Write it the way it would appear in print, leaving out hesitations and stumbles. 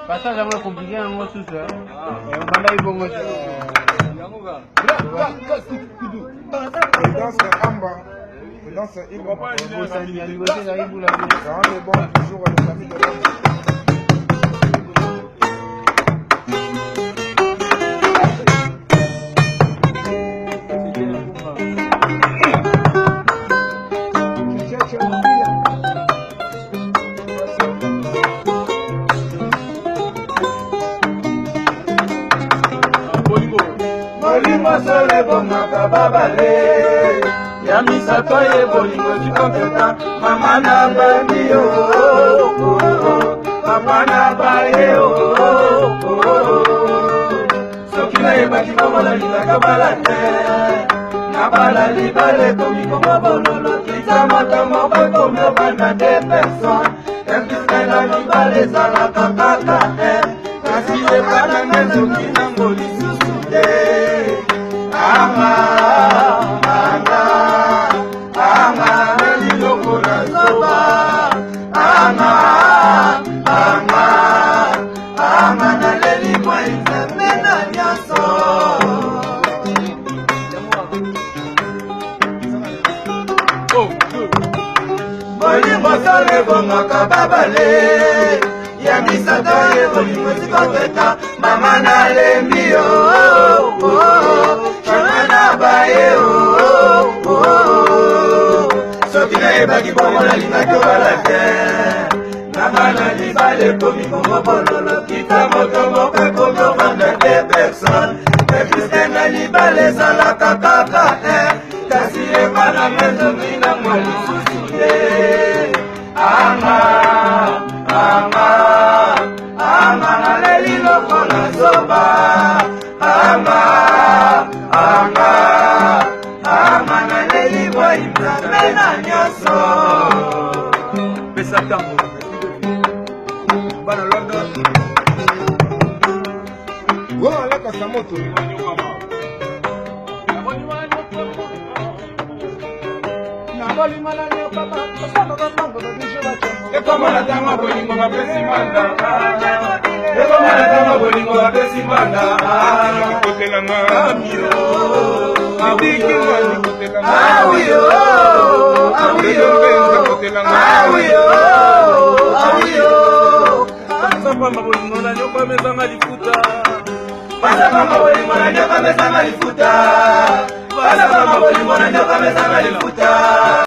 Passage à compliqué un mot sous ça. Et on va y bon Sole bonaka babale ya misato ye bolingo chikonteta mama na bandi o papa na baye o sokina ye bati komola lizaka balate na bala libale komi komo bololo kita matamo komo banda de personne empiste na libale zala kakaka kasi ye bana ngezo kina ngoli susude babale ya misato ye bolingo sikoteta mama na lembi mama na baye soki na yebaki bongo nalingaki obalate na bana libale komi kongo bololo kita moto moko ekomi ovanda de personne epuske na libale ezalaka kaka kasi ebana mezomi na mwa lisusu te naleli lokola zoba naleli boyimzape na nyonso pesa ntango bana London alakasa moto ekomana tama bolingo bapesi mbanda ekomana tama bolingo bapesi mbanda kotelanga amio awiyo awiyo pasapamba bolingo na nyoka mesanga lifuta pasapamba bolingo na nyoka mesanga lifuta pasapamba bolingo na nyoka mesanga lifuta